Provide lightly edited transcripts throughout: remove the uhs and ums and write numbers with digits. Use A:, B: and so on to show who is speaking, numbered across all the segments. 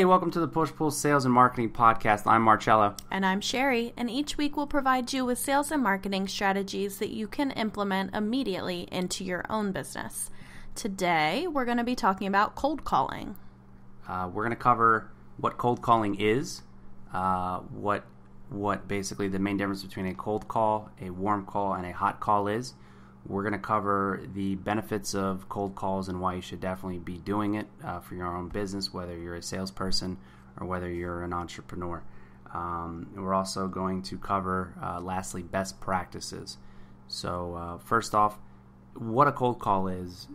A: welcome to the Push-Pull Sales and Marketing Podcast. I'm Marcello.
B: And I'm Sherry, and each week we'll provide you with sales and marketing strategies that you can implement immediately into your own business. Today, we're going to be talking about cold calling.
A: We're going to cover what cold calling is, what basically the main difference between a cold call, a warm call, and a hot call is. We're going to cover the benefits of cold calls and why you should definitely be doing it for your own business, whether you're a salesperson or whether you're an entrepreneur. We're also going to cover, lastly, best practices. So first off, what a cold call is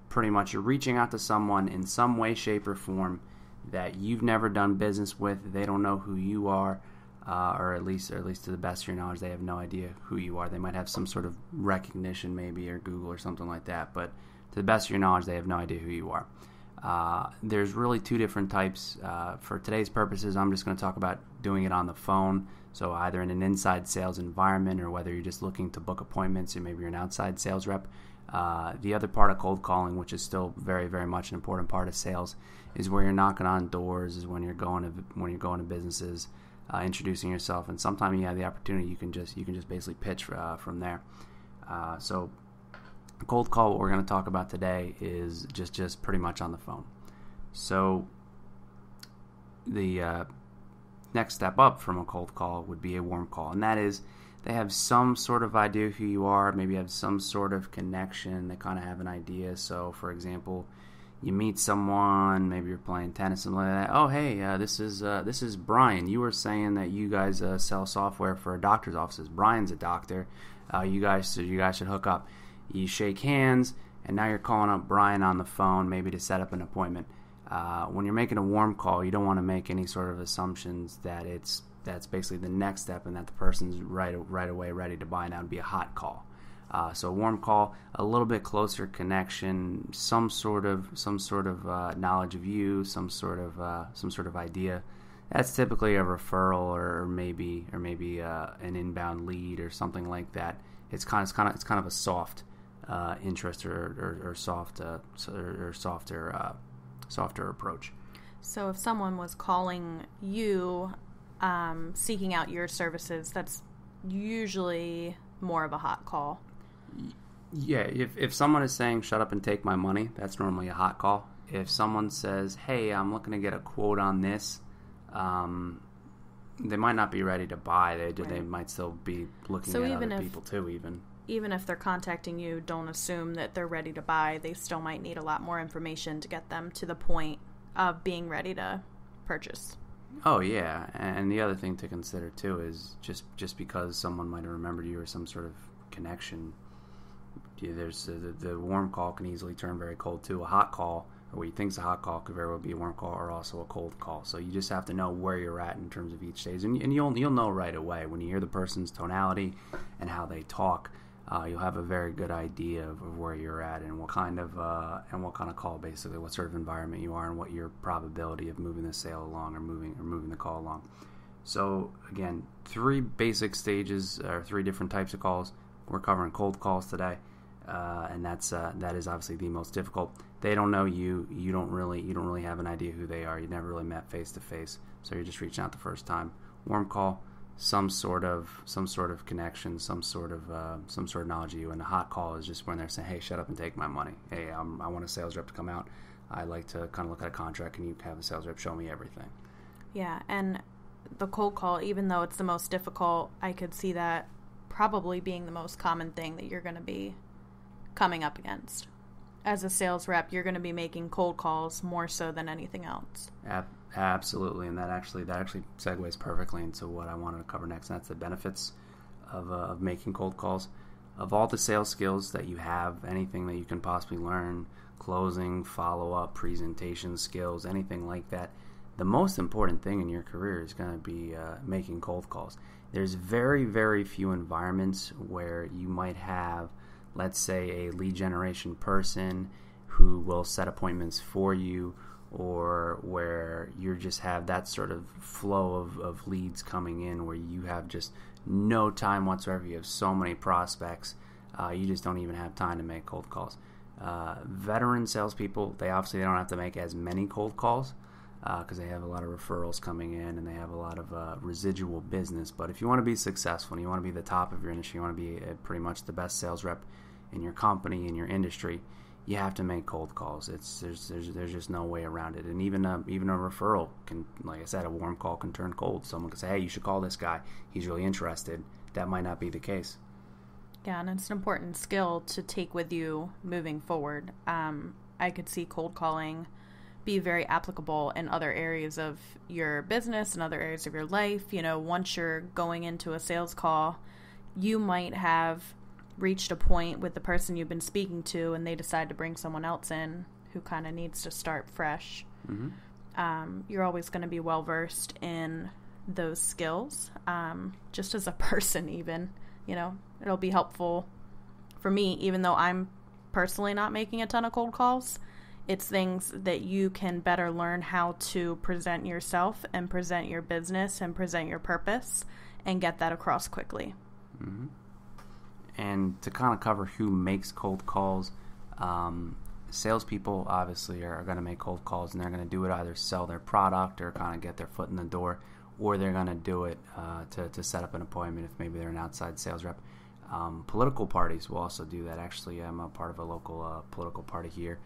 A: pretty much you're reaching out to someone in some way, shape, or form that you've never done business with. They don't know who you are. Or at least to the best of your knowledge, they have no idea who you are. They might have some sort of recognition, maybe, or Google or something like that. But to the best of your knowledge, they have no idea who you are. There's really two different types. For today's purposes, I'm just going to talk about doing it on the phone. So either in an inside sales environment or whether you're just looking to book appointments or maybe you're an outside sales rep. The other part of cold calling, which is still very, very much an important part of sales, is where you're knocking on doors, is when you're going to businesses. Introducing yourself, and sometime you have the opportunity, you can just basically pitch from there. So cold call, what we're going to talk about today is just pretty much on the phone. So the next step up from a cold call would be a warm call, and that is they have some sort of idea who you are, maybe have some sort of connection, they kind of have an idea. So for example, you meet someone, maybe you're playing tennis and like that. Oh, hey, this is Brian. You were saying that you guys sell software for doctor's offices. Brian's a doctor. You guys should hook up. You shake hands, and now you're calling up Brian on the phone, maybe to set up an appointment. When you're making a warm call, you don't want to make any sort of assumptions that that's basically the next step, and that the person's right away ready to buy. Now it'd be a hot call. So a warm call, a little bit closer connection, some sort of knowledge of you, some sort of idea. That's typically a referral or maybe an inbound lead or something like that. It's kind of a soft interest or softer approach.
B: So if someone was calling you, seeking out your services, that's usually more of a hot call.
A: Yeah, if someone is saying, shut up and take my money, that's normally a hot call. If someone says, hey, I'm looking to get a quote on this, they might not be ready to buy. They might still be looking at other people too, even if
B: they're contacting you, don't assume that they're ready to buy. They still might need a lot more information to get them to the point of being ready to purchase.
A: Oh, yeah, and the other thing to consider too is just because someone might have remembered you or some sort of connection, there's the warm call can easily turn very cold too. A hot call, or what you think is a hot call, could very well be a warm call or also a cold call. So you just have to know where you're at in terms of each stage, and you'll know right away when you hear the person's tonality and how they talk. You'll have a very good idea of where you're at and what kind of call, basically, what sort of environment you are and what your probability of moving the sale along or moving the call along. So again, 3 basic stages or 3 different types of calls. We're covering cold calls today, and that is obviously the most difficult. They don't know you. You don't really have an idea who they are. You never really met face to face, so you're just reaching out the first time. Warm call, some sort of connection, some sort of knowledge of you. And the hot call is just when they're saying, hey, shut up and take my money. Hey, I want a sales rep to come out. I'd like to kind of look at a contract, and you have a sales rep show me everything.
B: Yeah, and the cold call, even though it's the most difficult, I could see that probably being the most common thing that you're going to be coming up against. As a sales rep, you're going to be making cold calls more so than anything else.
A: Absolutely, and that actually segues perfectly into what I wanted to cover next, and that's the benefits of making cold calls. Of all the sales skills that you have, anything that you can possibly learn, closing, follow-up, presentation skills, anything like that, the most important thing in your career is going to be making cold calls. There's very, very few environments where you might have, let's say, a lead generation person who will set appointments for you, or where you just have that sort of flow of leads coming in where you have just no time whatsoever. You have so many prospects, you just don't even have time to make cold calls. Veteran salespeople, they don't have to make as many cold calls because they have a lot of referrals coming in and they have a lot of residual business. But if you want to be successful and you want to be the top of your industry, you want to be pretty much the best sales rep in your company, in your industry, you have to make cold calls. There's just no way around it. And even a referral can, like I said, a warm call can turn cold. Someone can say, hey, you should call this guy. He's really interested. That might not be the case.
B: Yeah, and it's an important skill to take with you moving forward. I could see cold calling be very applicable in other areas of your business and other areas of your life. You know, once you're going into a sales call, you might have reached a point with the person you've been speaking to and they decide to bring someone else in who kind of needs to start fresh. Mm-hmm. You're always going to be well-versed in those skills, just as a person even. You know, it'll be helpful for me, even though I'm personally not making a ton of cold calls. It's things that you can better learn how to present yourself and present your business and present your purpose and get that across quickly.
A: Mm-hmm. And to kind of cover who makes cold calls, salespeople obviously are going to make cold calls, and they're going to do it either sell their product or kind of get their foot in the door, or they're going to do it to set up an appointment if maybe they're an outside sales rep. Political parties will also do that. Actually, I'm a part of a local political party here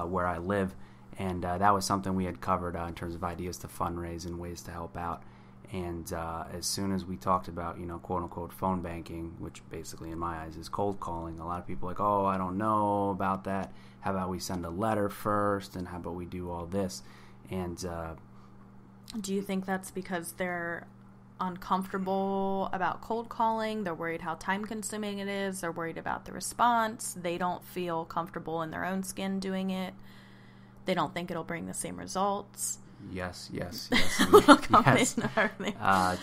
A: where I live, and that was something we had covered in terms of ideas to fundraise and ways to help out. And as soon as we talked about, you know, quote-unquote phone banking, which basically in my eyes is cold calling, a lot of people are like, oh, I don't know about that. How about we send a letter first, and how about we do all this? And
B: do you think that's because they're uncomfortable about cold calling? They're worried how time-consuming it is. They're worried about the response. They don't feel comfortable in their own skin doing it. They don't think it'll bring the same results.
A: Yes.
B: Yes.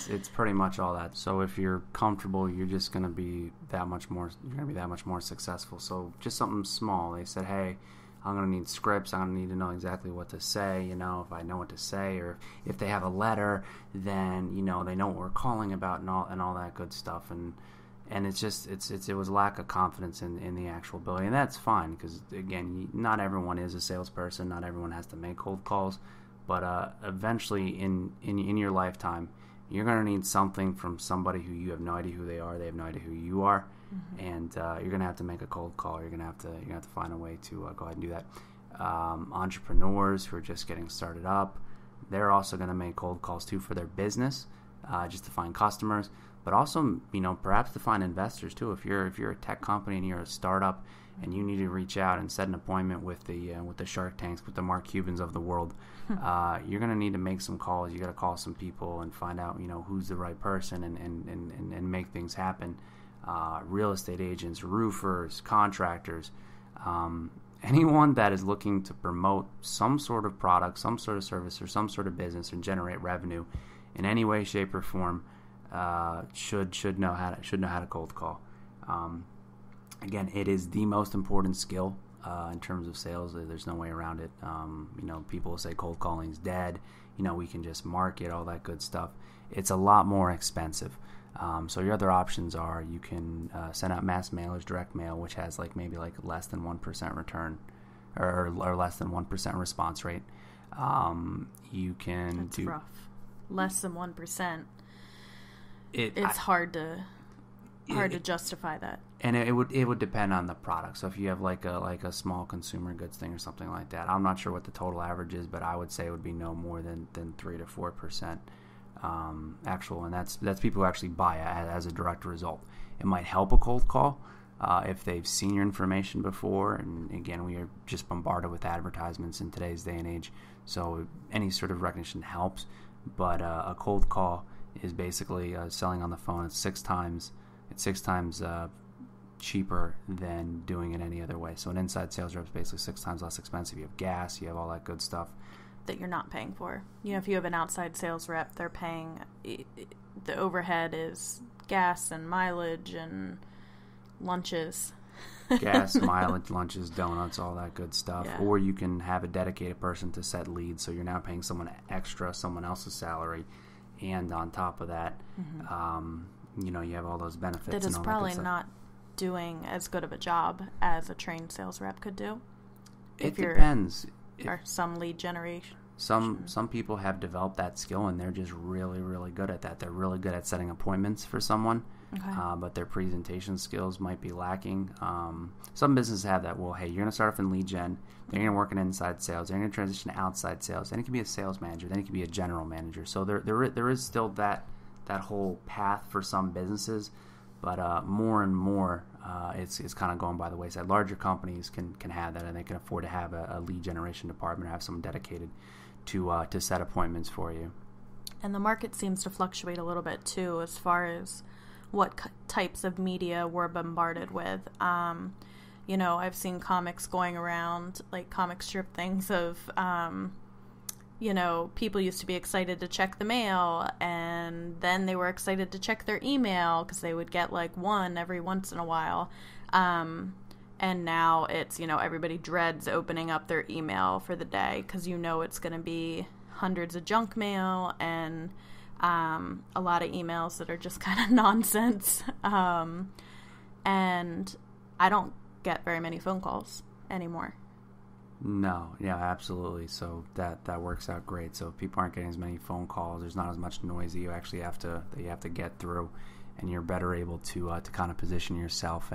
A: It's pretty much all that. So if you're comfortable, you're just going to be that much more. You're going to be that much more successful. So just something small. They said, "Hey, I'm going to need scripts. I'm going to need to know exactly what to say. You know, if I know what to say, or if they have a letter, then you know they know what we're calling about and all that good stuff." And it's just it was lack of confidence in the actual ability, and that's fine because again, not everyone is a salesperson. Not everyone has to make cold calls. But eventually in your lifetime, you're going to need something from somebody who you have no idea who they are. They have no idea who you are. Mm-hmm. And you're going to have to make a cold call. You're going to have to find a way to go ahead and do that. Entrepreneurs who are just getting started up, they're also going to make cold calls too for their business, just to find customers. But also, you know, perhaps to find investors too. If you're a tech company and you're a startup and you need to reach out and set an appointment with the Shark Tanks, with the Mark Cubans of the world, you're going to need to make some calls. You got to call some people and find out, you know, who's the right person and make things happen. Real estate agents, roofers, contractors, anyone that is looking to promote some sort of product, some sort of service, or some sort of business and generate revenue in any way, shape, or form should know how to cold call. Again, it is the most important skill in terms of sales. There's no way around it. You know, people will say cold calling's dead. You know, we can just market, all that good stuff. It's a lot more expensive. So your other options are you can send out mass mailers, direct mail, which has maybe less than 1% return or less than 1% response rate. You can
B: That's rough. Less than 1%. It's hard to justify that.
A: And it would depend on the product. So if you have like a small consumer goods thing or something like that, I'm not sure what the total average is, but I would say it would be no more than 3 to 4% actual, and that's people who actually buy it as a direct result. It might help a cold call if they've seen your information before, and again, we are just bombarded with advertisements in today's day and age, so any sort of recognition helps. But a cold call is basically selling on the phone. It's six times cheaper than doing it any other way. So an inside sales rep is basically 6 times less expensive. You have gas, you have all that good stuff
B: that you're not paying for. You know, if you have an outside sales rep, they're paying, the overhead is gas and mileage and lunches.
A: Gas, mileage, lunches, donuts, all that good stuff.
B: Yeah.
A: Or you can have a dedicated person to set leads, so you're now paying someone extra, someone else's salary, and on top of that, you know, you have all those benefits.
B: That is
A: and all
B: probably
A: that good
B: not doing as good of a job as a trained sales rep could do.
A: It depends.
B: Or some lead generation.
A: Some people have developed that skill and they're just really, really good at that. They're really good at setting appointments for someone, but their presentation skills might be lacking. Some businesses have that. Well, hey, you're going to start off in lead gen, then you're going to work in inside sales, then you're going to transition to outside sales, then it can be a sales manager, then it can be a general manager. So there is still that whole path for some businesses, but more and more it's kind of going by the wayside. Larger companies can have that, and they can afford to have a lead generation department or have someone dedicated to set appointments for you.
B: And the market seems to fluctuate a little bit too as far as what types of media we're bombarded with. I've seen comics going around, like comic strip things of people used to be excited to check the mail, and then they were excited to check their email because they would get like one every once in a while. And now it's, everybody dreads opening up their email for the day because it's going to be hundreds of junk mail and a lot of emails that are just kind of nonsense. And I don't get very many phone calls anymore.
A: No, yeah, absolutely. So that works out great. So if people aren't getting as many phone calls, there's not as much noise that you actually have to get through, and you're better able to kind of position yourself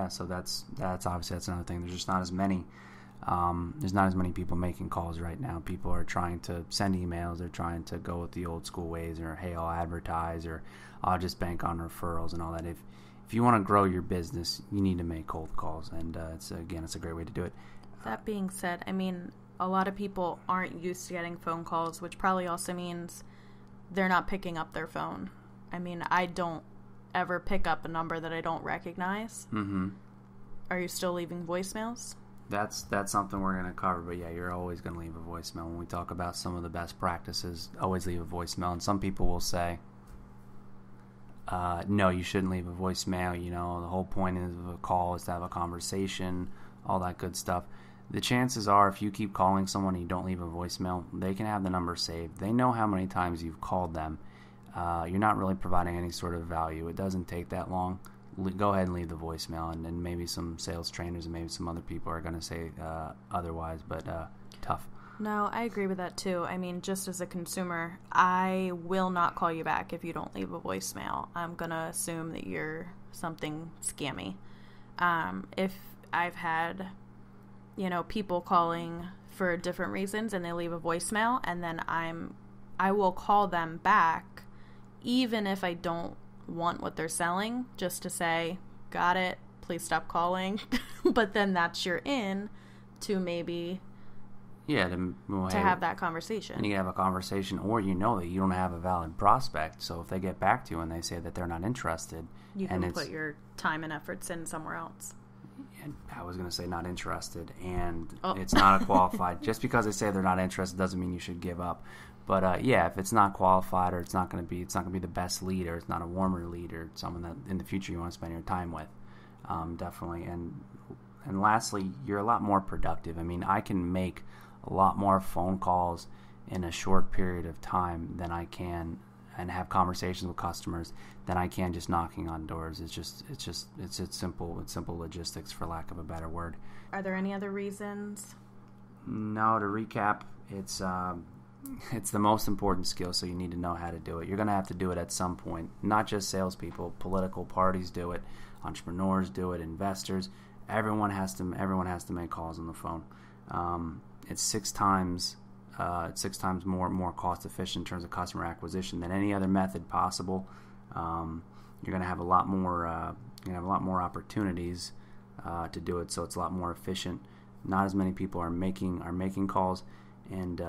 A: so that's obviously that's another thing. There's just not as many. There's not as many people making calls right now. People are trying to send emails. They're trying to go with the old school ways, or hey, I'll advertise, or I'll just bank on referrals and all that. If you want to grow your business, you need to make cold calls, and it's a great way to do it.
B: That being said, a lot of people aren't used to getting phone calls, which probably also means they're not picking up their phone. I don't ever pick up a number that I don't recognize. Mm-hmm. Are you still leaving voicemails?
A: That's something we're going to cover, but yeah, you're always going to leave a voicemail. When we talk about some of the best practices, always leave a voicemail, and some people will say, no, you shouldn't leave a voicemail. The whole point of a call is to have a conversation, all that good stuff. The chances are, if you keep calling someone and you don't leave a voicemail, they can have the number saved. They know how many times you've called them. You're not really providing any sort of value. It doesn't take that long. Go ahead and leave the voicemail, and then maybe some sales trainers and maybe some other people are going to say otherwise, but tough.
B: No, I agree with that too. Just as a consumer, I will not call you back if you don't leave a voicemail. I'm going to assume that you're something scammy. If I've had, people calling for different reasons and they leave a voicemail, and then I will call them back even if I don't want what they're selling, just to say, got it, please stop calling. But then that's your in to maybe...
A: Yeah,
B: to have that conversation.
A: And you can have a conversation, or that you don't have a valid prospect. So if they get back to you and they say that they're not interested,
B: you can put your time and efforts in somewhere else.
A: And I was going to say not interested, and it's not a qualified. Just because they say they're not interested doesn't mean you should give up. But if it's not qualified, or it's not going to be the best lead, or it's not a warmer lead, or someone that in the future you want to spend your time with, definitely. And lastly, you're a lot more productive. I can make a lot more phone calls in a short period of time than I can, and have conversations with customers than I can just knocking on doors. It's simple logistics, for lack of a better word.
B: Are there any other reasons?
A: No, to recap, it's the most important skill, so you need to know how to do it. You're going to have to do it at some point. Not just salespeople, political parties do it, entrepreneurs do it, investors. Everyone has to make calls on the phone. It's six times more cost efficient in terms of customer acquisition than any other method possible. You're going to have a lot more opportunities to do it, so it's a lot more efficient. Not as many people are making calls, and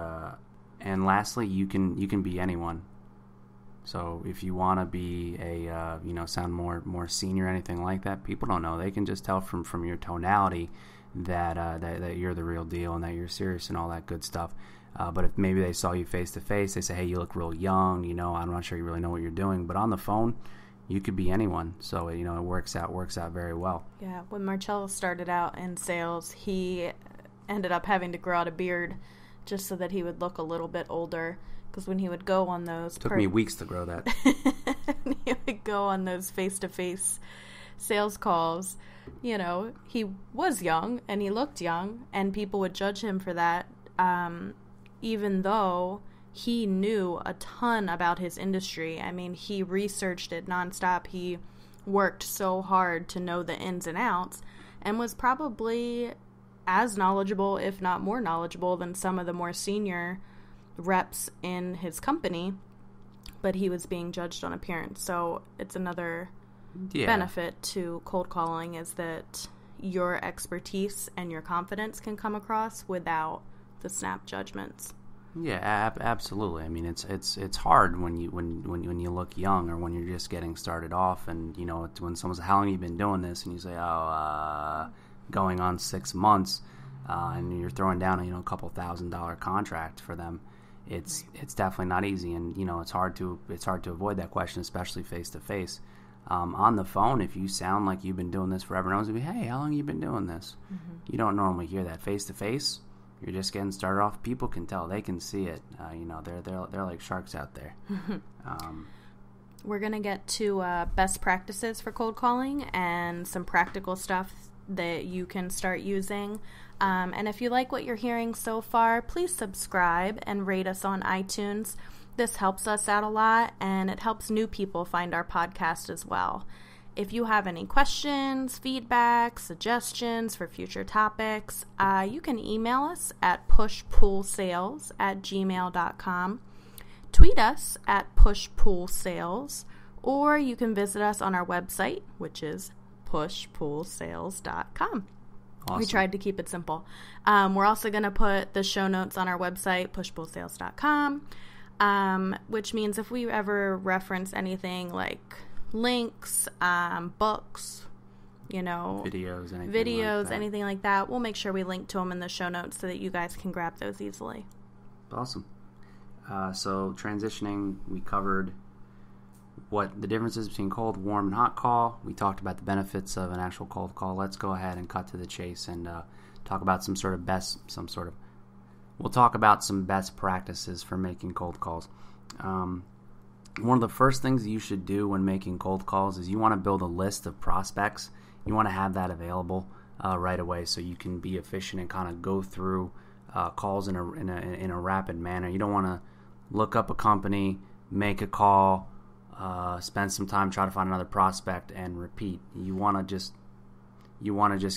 A: lastly, you can be anyone. So if you want to be sound more senior or anything like that, people don't know. They can just tell from your tonality that you're the real deal and that you're serious and all that good stuff. But if maybe they saw you face to face, they say, hey, you look real young, I'm not sure you really know what you're doing. But on the phone, you could be anyone. So, it works out very well.
B: Yeah, when Marcello started out in sales, he ended up having to grow out a beard just so that he would look a little bit older, because when he would go on those...
A: Took me weeks to grow that.
B: He would go on those face-to-face sales calls. You know, he was young and he looked young, and people would judge him for that, even though he knew a ton about his industry. I mean, he researched it nonstop. He worked so hard to know the ins and outs, and was probably as knowledgeable, if not more knowledgeable, than some of the more senior reps in his company, but he was being judged on appearance. So it's another benefit to cold calling, is that your expertise and your confidence can come across without the snap judgments.
A: Yeah, absolutely. I mean, it's hard when you look young, or when you're just getting started off, and you know, when someone's, how long have you been doing this, and you say, going on 6 months, and you're throwing down a couple $1,000 contract for them. It's definitely not easy, and it's hard to avoid that question, especially face to face. On the phone, if you sound like you've been doing this forever, no one's gonna be, hey, how long have you been doing this? Mm-hmm. You don't normally hear that. Face to face, you're just getting started off. People can tell, they can see it. They're like sharks out there.
B: We're gonna get to best practices for cold calling and some practical stuff that you can start using. And if you like what you're hearing so far, please subscribe and rate us on iTunes. This helps us out a lot, and it helps new people find our podcast as well. If you have any questions, feedback, suggestions for future topics, you can email us at pushpoolsales@gmail.com, tweet us at pushpoolsales, or you can visit us on our website, which is pushpoolsales.com. Awesome. We tried to keep it simple. We're also going to put the show notes on our website, pushpoolsales.com, which means if we ever reference anything like links, books, videos, anything like that, we'll make sure we link to them in the show notes so that you guys can grab those easily.
A: Awesome. So transitioning, we covered what the differences between cold, warm, and hot call. We talked about the benefits of an actual cold call. Let's go ahead and cut to the chase and talk about we'll talk about some best practices for making cold calls. One of the first things you should do when making cold calls is you want to build a list of prospects. You want to have that available right away, so you can be efficient and kind of go through calls in a rapid manner. You don't want to look up a company, make a call, spend some time, try to find another prospect, and repeat. You want to just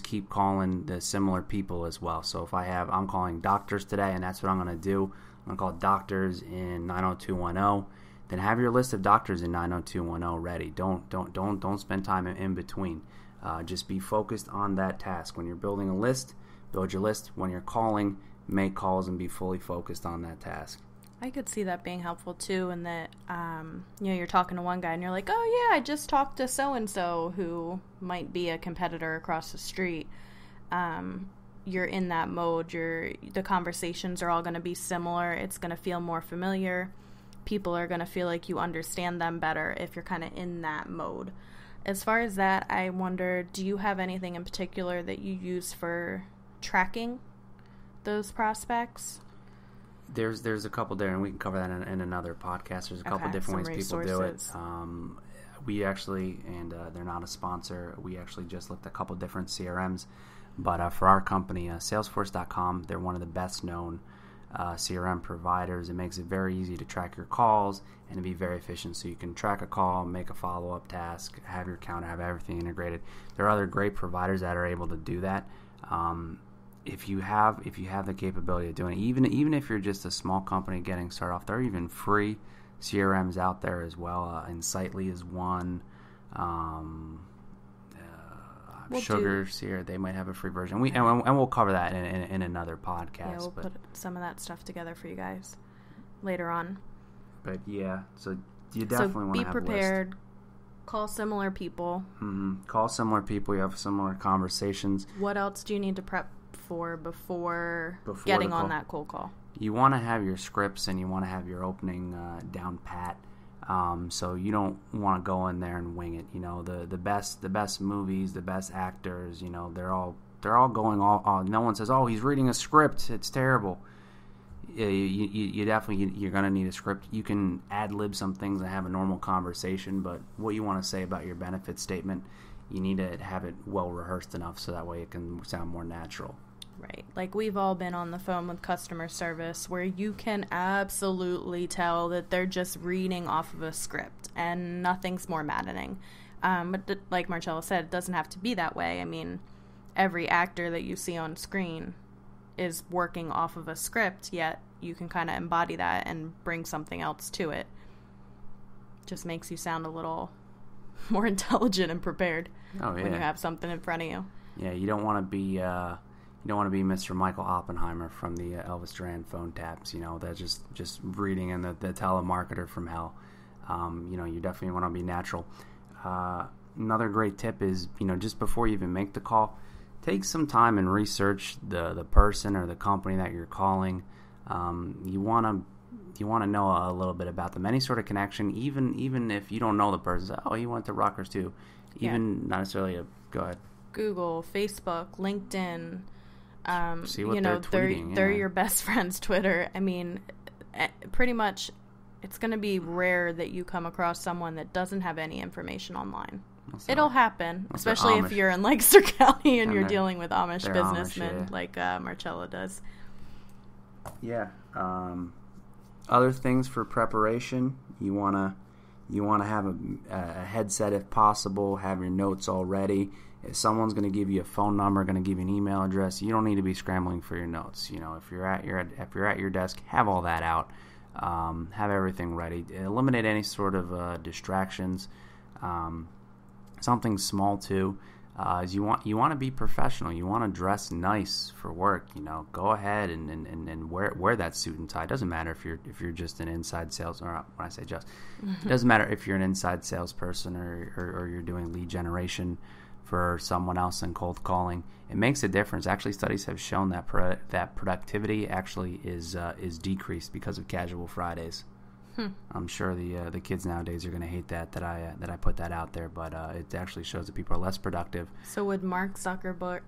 A: keep calling the similar people as well. So if I'm calling doctors today, and that's what I'm going to do. I'm going to call doctors in 90210. Then have your list of doctors in 90210 ready. Don't spend time in between. Just be focused on that task. When you're building a list, build your list. When you're calling, make calls and be fully focused on that task.
B: I could see that being helpful too, in that you're talking to one guy and you're like, oh yeah, I just talked to so-and-so who might be a competitor across the street. You're in that mode. The conversations are all going to be similar. It's going to feel more familiar. People are going to feel like you understand them better if you're kind of in that mode. As far as that, I wonder, do you have anything in particular that you use for tracking those prospects?
A: There's a couple there, and we can cover that in another podcast. There's a couple different ways people do it. We actually, and they're not a sponsor, we actually just looked at a couple different CRMs. But for our company, Salesforce.com, they're one of the best known CRM providers. It makes it very easy to track your calls and to be very efficient. So you can track a call, make a follow-up task, have your counter, have everything integrated. There are other great providers that are able to do that. If you have the capability of doing it, even if you're just a small company getting started off, there are even free CRMs out there as well. Insightly is one. Sugar CRM, they might have a free version. And we'll cover that in another podcast.
B: Yeah, we'll put some of that stuff together for you guys later on.
A: But yeah, so you definitely want to have a list.
B: Be prepared. Call similar people.
A: Mm-hmm. Call similar people. You have similar conversations.
B: What else do you need to prep for before getting on that cold call?
A: You want to have your scripts and you want to have your opening down pat. So you don't want to go in there and wing it. The best movies, the best actors, they're all going all. No one says, "Oh, he's reading a script. It's terrible." you definitely you're gonna need a script. You can ad lib some things and have a normal conversation, but what you want to say about your benefit statement, you need to have it well rehearsed enough so that way it can sound more natural.
B: Right. Like, we've all been on the phone with customer service where you can absolutely tell that they're just reading off of a script, and nothing's more maddening. But like Marcella said, it doesn't have to be that way. I mean, every actor that you see on screen is working off of a script, yet you can kind of embody that and bring something else to it. Just makes you sound a little more intelligent and prepared when you have something in front of you.
A: Yeah, you don't want to be Mr. Michael Oppenheimer from the Elvis Duran phone taps. That's just reading in the telemarketer from hell. You definitely want to be natural. Another great tip is, just before you even make the call, take some time and research the person or the company that you're calling. You want to know a little bit about them. Any sort of connection, even if you don't know the person. Oh, he went to Rutgers too. Even not necessarily go ahead.
B: Google, Facebook, LinkedIn.
A: See what they're tweeting.
B: They're your best friend's Twitter. I mean, pretty much, it's going to be rare that you come across someone that doesn't have any information online. It'll happen, especially if you're in Lancaster County and you're dealing with Amish businessmen like Marcella does.
A: Yeah. Other things for preparation, you wanna have a headset if possible. Have your notes all ready. If someone's going to give you a phone number, going to give you an email address, you don't need to be scrambling for your notes. If you're at your desk, have all that out. Have everything ready. Eliminate any sort of distractions. Something small too is you want to be professional. You want to dress nice for work. Go ahead and wear that suit and tie. It doesn't matter if you're just an inside sales, or when I say just, it doesn't matter if you're an inside salesperson or you're doing lead generation for someone else in cold calling. It makes a difference. Actually, studies have shown that that productivity actually is decreased because of casual Fridays. I'm sure the kids nowadays are going to hate that I put that out there, but it actually shows that people are less productive.
B: So would Mark Zuckerberg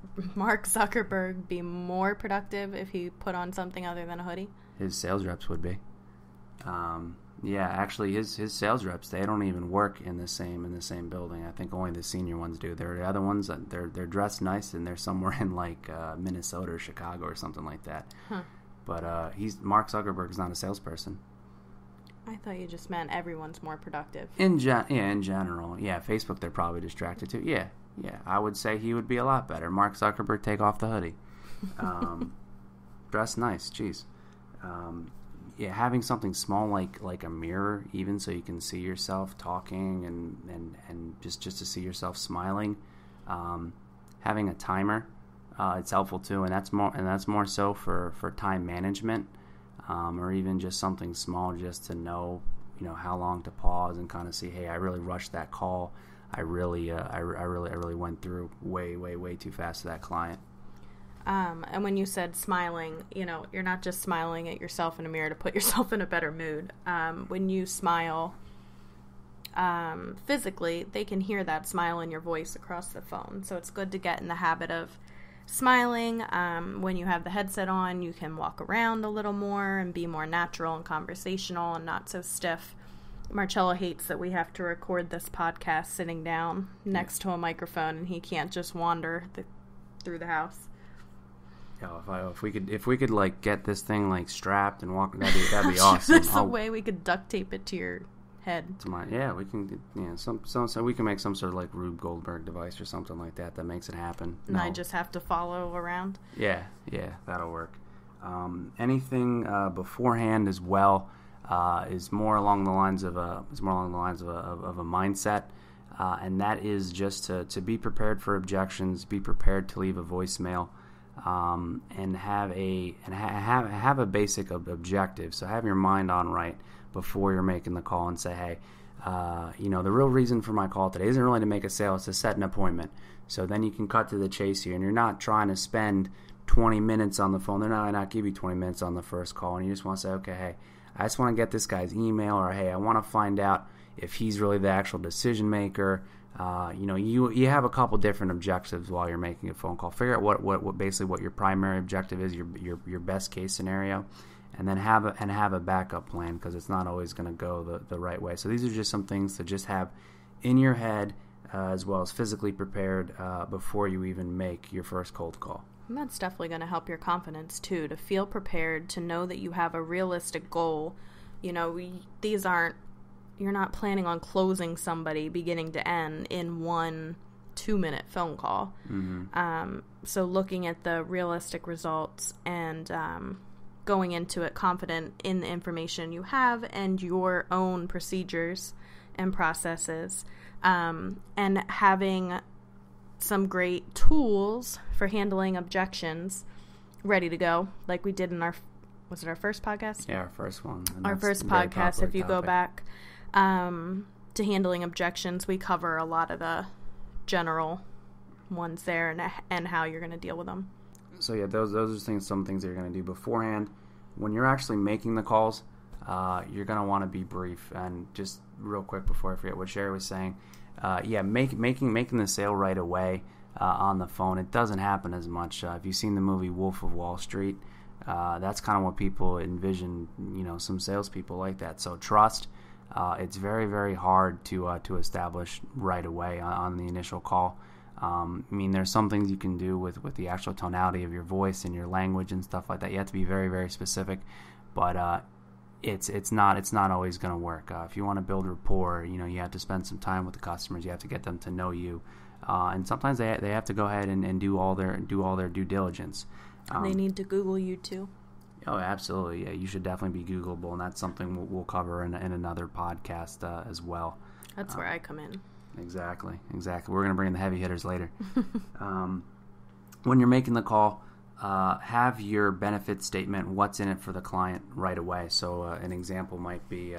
B: be more productive if he put on something other than a hoodie?
A: His sales reps would be. Yeah, actually, his sales reps, they don't even work in the same building. I think only the senior ones do. They're the other ones, they're dressed nice, and they're somewhere in like Minnesota or Chicago or something like that. But Mark Zuckerberg is not a salesperson.
B: I thought you just meant everyone's more productive.
A: In general. Yeah, Facebook, they're probably distracted too. Yeah. I would say he would be a lot better. Mark Zuckerberg, take off the hoodie. Dress nice. Jeez. Yeah, having something small like a mirror, even so you can see yourself talking and just to see yourself smiling. Having a timer, it's helpful too, and that's more so for time management. Or even just something small, just to know, how long to pause and kind of see, hey, I really rushed that call. I really went through way too fast to that client.
B: And when you said smiling, you're not just smiling at yourself in a mirror to put yourself in a better mood. When you smile, physically, they can hear that smile in your voice across the phone. So it's good to get in the habit of smiling. When you have the headset on, you can walk around a little more and be more natural and conversational and not so stiff. Marcella hates that we have to record this podcast sitting down next to a microphone, and he can't just wander through the house.
A: Yeah, if we could like get this thing like strapped and walk, that'd be awesome.
B: There's a way we could duct tape it to your head.
A: We can. Yeah, so we can make some sort of like Rube Goldberg device or something like that makes it happen.
B: And I just have to follow around.
A: Yeah, that'll work. Anything beforehand as well is more along the lines of a mindset, and that is just to be prepared for objections, be prepared to leave a voicemail. And have a basic objective. So have your mind on right before you're making the call and say, hey, the real reason for my call today isn't really to make a sale, it's to set an appointment. So then you can cut to the chase here, and you're not trying to spend 20 minutes on the phone. They're not give you 20 minutes on the first call, and you just want to say, okay, hey, I just want to get this guy's email, or hey, I want to find out if he's really the actual decision maker. You have a couple different objectives while you're making a phone call. Figure out what basically what your primary objective is, your best case scenario, and then have a backup plan, because it's not always going to go the right way. So these are just some things to just have in your head, as well as physically prepared before you even make your first cold call.
B: And that's definitely going to help your confidence too, to feel prepared, to know that you have a realistic goal. You know, you're not planning on closing somebody beginning to end in 1 2-minute phone call.
A: Mm-hmm.
B: So looking at the realistic results and going into it confident in the information you have and your own procedures and processes, and having some great tools for handling objections ready to go, like we did in was it our first podcast?
A: Yeah, our first one.
B: Our first podcast, if you go back to handling objections, we cover a lot of the general ones there and how you're going to deal with them. So
A: yeah, those are some things that you're going to do beforehand. When you're actually making the calls, you're going to want to be brief. And just real quick before I forget what Sherry was saying, making the sale right away on the phone, it doesn't happen as much. If you've seen the movie Wolf of Wall Street, that's kind of what people envision, some salespeople like that. So trust, it's very, very hard to establish right away on the initial call. There's some things you can do with the actual tonality of your voice and your language and stuff like that. You have to be very, very specific, but it's not always going to work. If you want to build rapport, you have to spend some time with the customers. You have to get them to know you, and sometimes they have to go ahead and do all their due diligence.
B: They need to Google you too.
A: Oh, absolutely. Yeah, you should definitely be Googleable, and that's something we'll cover in another podcast as well.
B: That's where I come in.
A: Exactly. We're going to bring in the heavy hitters later. When you're making the call, have your benefit statement, what's in it for the client, right away. So an example might be,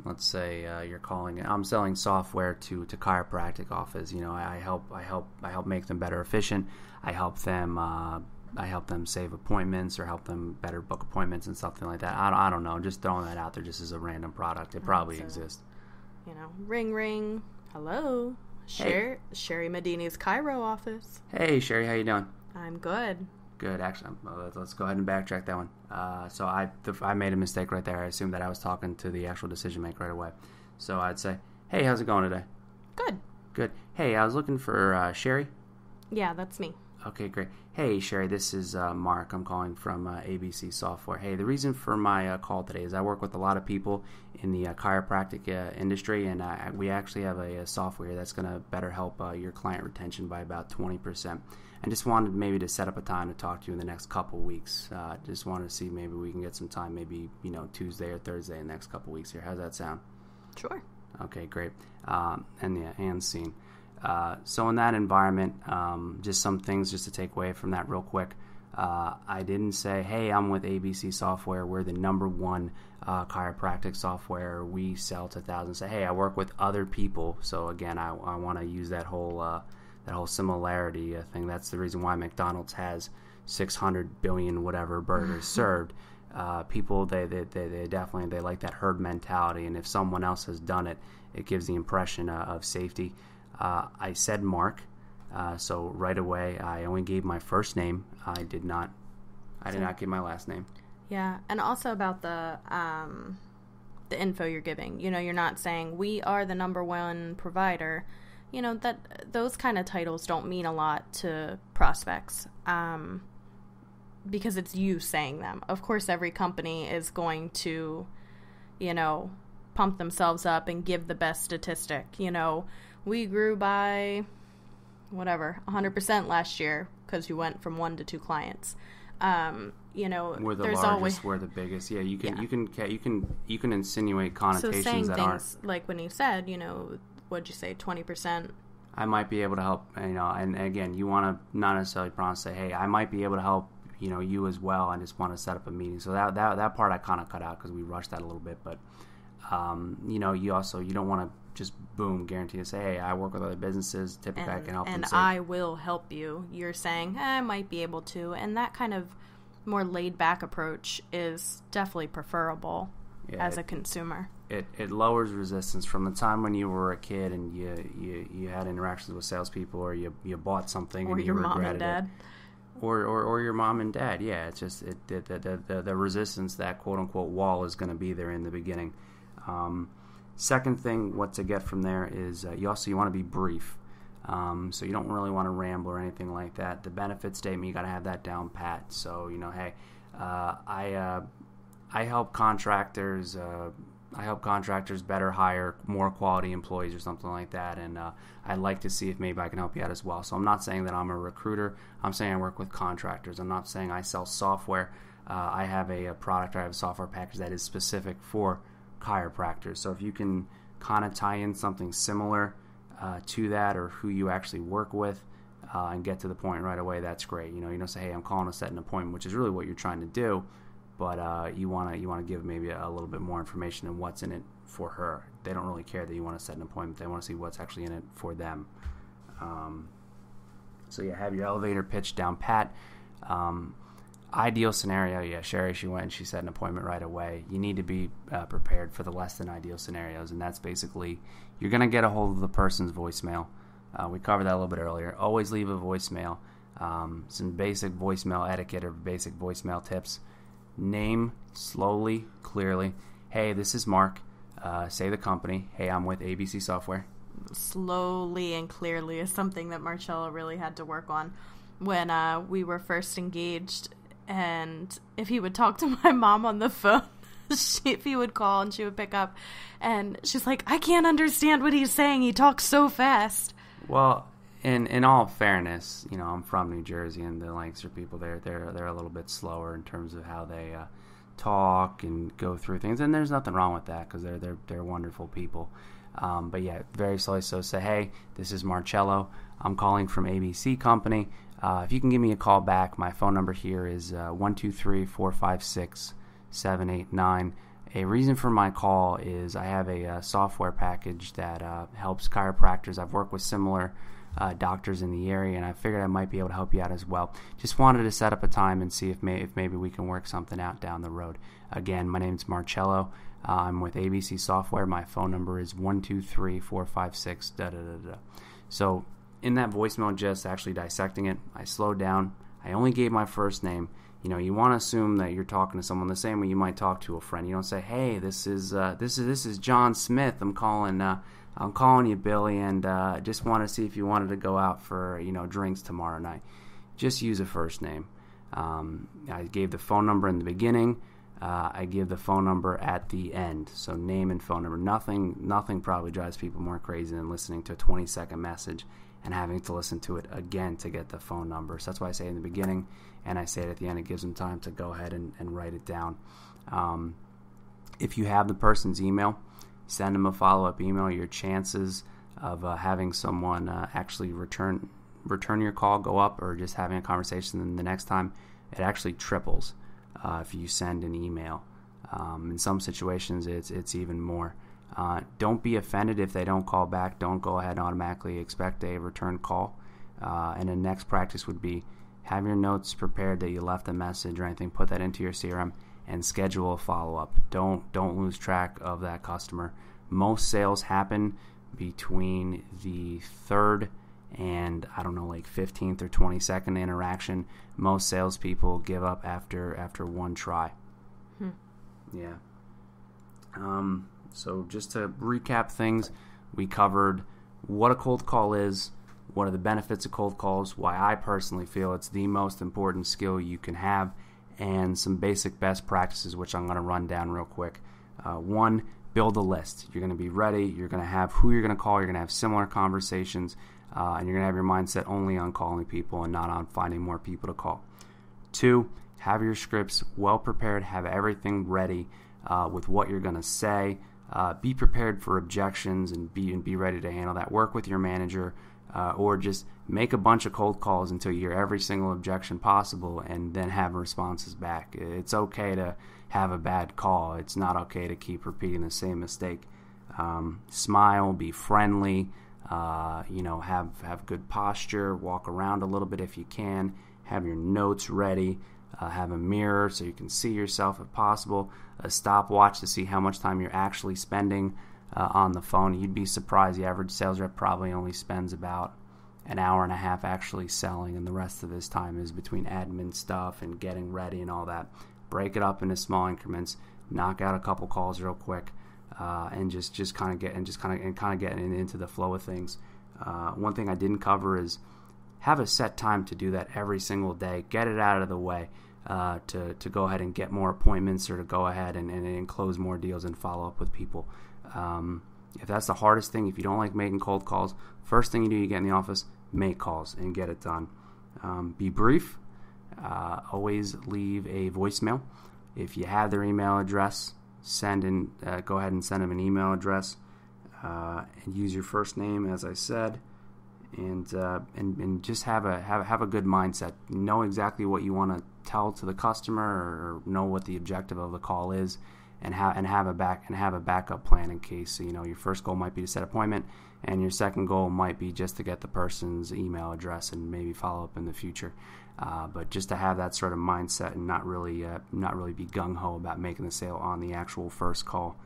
A: let's say you're calling. I'm selling software to chiropractic office. I help make them better efficient. I help them save appointments or help them better book appointments and something like that. I don't know. Just throwing that out there just as a random product. It probably exists.
B: Ring, ring. Hello.
A: Hey.
B: Sherry Medini's Chiro office.
A: Hey, Sherry. How you doing?
B: I'm good.
A: Good. Actually, let's go ahead and backtrack that one. So I made a mistake right there. I assumed that I was talking to the actual decision maker right away. So I'd say, hey, how's it going today? Good. Hey, I was looking for Sherry.
B: Yeah, that's me.
A: Okay, great. Hey, Sherry, this is Mark. I'm calling from ABC Software. Hey, the reason for my call today is I work with a lot of people in the chiropractic industry, and we actually have a software that's going to better help your client retention by about 20%. I just wanted maybe to set up a time to talk to you in the next couple weeks. Just wanted to see maybe we can get some time, maybe Tuesday or Thursday in the next couple weeks here. How's that sound?
B: Sure.
A: Okay, great. And scene. So in that environment, just some things just to take away from that real quick. I didn't say, hey, I'm with ABC Software. We're the number one chiropractic software. We sell to thousands. Say, hey, I work with other people. So again, I want to use that whole similarity thing. That's the reason why McDonald's has 600 billion whatever burgers served. People, they definitely like that herd mentality. And if someone else has done it, it gives the impression of safety. I said Mark, so right away I only gave my first name. I did not give my last name.
B: Yeah, and also about the info you're giving. You're not saying we are the number one provider. That those kind of titles don't mean a lot to prospects, because it's you saying them. Of course, every company is going to, pump themselves up and give the best statistic. We grew by, 100% last year because you went from 1 to 2 clients.
A: We're the
B: there's
A: largest,
B: always,
A: we're the biggest. Yeah, you can insinuate connotations
B: so saying
A: that
B: things
A: aren't.
B: like when you said, what'd you say, 20%?
A: I might be able to help, and again, you want to not necessarily promise, say, hey, I might be able to help, you as well. I just want to set up a meeting. So that part I kind of cut out because we rushed that a little bit, but you don't want to just guarantee to say, hey, I work with other businesses, typically I can help them.
B: And I will help you. You're saying, I might be able to. And that kind of more laid back approach is definitely preferable as a consumer.
A: It lowers resistance from the time when you were a kid and you had interactions with salespeople, or you bought something
B: or
A: and you
B: your mom
A: regretted
B: and dad.
A: or your mom and dad. Yeah, it's just the resistance, that quote unquote wall, is going to be there in the beginning. Second thing, what to get from there is you want to be brief. So you don't really want to ramble or anything like that. The benefit statement, you got to have that down pat. So hey, I help contractors. I help contractors better hire more quality employees or something like that, and I'd like to see if maybe I can help you out as well. So I'm not saying that I'm a recruiter. I'm saying I work with contractors. I'm not saying I sell software. I have a product, or I have a software package that is specific for chiropractors. So if you can kind of tie in something similar to that, or who you actually work with, and get to the point right away, that's great. Say, hey, I'm calling to set an appointment, which is really what you're trying to do. But you want to give maybe a little bit more information on what's in it for her. They don't really care that you want to set an appointment. They want to see what's actually in it for them. So have your elevator pitch down pat. Ideal scenario, Sherry, she went and she set an appointment right away. You need to be prepared for the less than ideal scenarios, and that's basically you're going to get a hold of the person's voicemail. We covered that a little bit earlier. Always leave a voicemail. Some basic voicemail etiquette or basic voicemail tips. Name slowly, clearly. Hey, this is Mark. Say the company. Hey, I'm with ABC Software.
B: Slowly and clearly is something that Marcello really had to work on when we were first engaged. And if he would talk to my mom on the phone, if he would call and she would pick up, and she's like, I can't understand what he's saying. He talks so fast.
A: Well, in all fairness, I'm from New Jersey, and the Lancaster people they're a little bit slower in terms of how they talk and go through things, and there's nothing wrong with that because they're wonderful people. But very slowly. So say, hey, this is Marcello. I'm calling from ABC Company. If you can give me a call back, my phone number here is 123-456-789. A reason for my call is I have a software package that helps chiropractors. I've worked with similar doctors in the area, and I figured I might be able to help you out as well. Just wanted to set up a time and see if maybe we can work something out down the road. Again, my name's Marcello. I'm with ABC Software. My phone number is 123-456-da-da-da-da. So in that voicemail, just actually dissecting it, I slowed down. I only gave my first name. You want to assume that you're talking to someone the same way you might talk to a friend. You don't say, "Hey, this is John Smith. I'm calling you, Billy, and just want to see if you wanted to go out for drinks tomorrow night." Just use a first name. I gave the phone number in the beginning. I give the phone number at the end. So name and phone number. Nothing probably drives people more crazy than listening to a 20-second message and having to listen to it again to get the phone number. So that's why I say it in the beginning and I say it at the end. It gives them time to go ahead and write it down. If you have the person's email, send them a follow-up email. Your chances of having someone actually return your call go up, or just having a conversation the next time, it actually triples if you send an email. In some situations, it's even more. Don't be offended if they don't call back. Don't go ahead and automatically expect a return call. And the next practice would be have your notes prepared that you left a message or anything. Put that into your CRM and schedule a follow-up. Don't lose track of that customer. Most sales happen between the third and 15th or 22nd interaction. Most salespeople give up after one try. Yeah. So just to recap things, we covered what a cold call is, what are the benefits of cold calls, why I personally feel it's the most important skill you can have, and some basic best practices, which I'm going to run down real quick. One, build a list. You're going to be ready. You're going to have who you're going to call. You're going to have similar conversations, and you're going to have your mindset only on calling people and not on finding more people to call. Two, have your scripts well prepared. Have everything ready with what you're going to say. Be prepared for objections and be ready to handle that. Work with your manager, or just make a bunch of cold calls until you hear every single objection possible and then have responses back. It's okay to have a bad call. It's not okay to keep repeating the same mistake. Smile, be friendly, have good posture, walk around a little bit if you can, have your notes ready, have a mirror so you can see yourself if possible, a stopwatch to see how much time you're actually spending on the phone. You'd be surprised. The average sales rep probably only spends about an hour and a half actually selling, and the rest of his time is between admin stuff and getting ready and all that. Break it up into small increments, knock out a couple calls real quick, and just kind of get into the flow of things. One thing I didn't cover is have a set time to do that every single day. Get it out of the way to go ahead and get more appointments, or to go ahead and close more deals and follow up with people. If that's the hardest thing, if you don't like making cold calls, first thing you get in the office, make calls and get it done. Be brief. Always leave a voicemail. If you have their email address, go ahead and send them an email address, and use your first name, as I said, and just have a good mindset. Know exactly what you want to tell to the customer, or know what the objective of the call is, and have a backup plan in case your first goal might be to set an appointment, and your second goal might be just to get the person's email address and maybe follow up in the future. But just to have that sort of mindset and not really be gung ho about making the sale on the actual first call.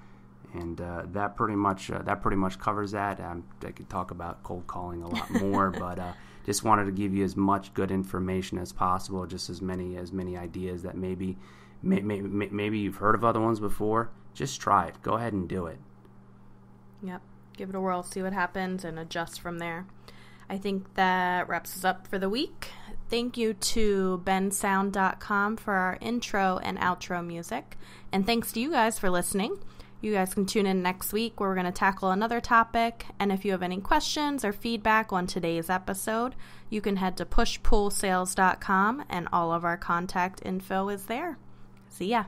A: And that pretty much covers that. I could talk about cold calling a lot more, but just wanted to give you as much good information as possible, just as many ideas that maybe you've heard of other ones before. Just try it. Go ahead and do it.
B: Yep. Give it a whirl, see what happens, and adjust from there. I think that wraps us up for the week. Thank you to bensound.com for our intro and outro music. And thanks to you guys for listening. You guys can tune in next week where we're going to tackle another topic. And if you have any questions or feedback on today's episode, you can head to pushpullsales.com, and all of our contact info is there. See ya.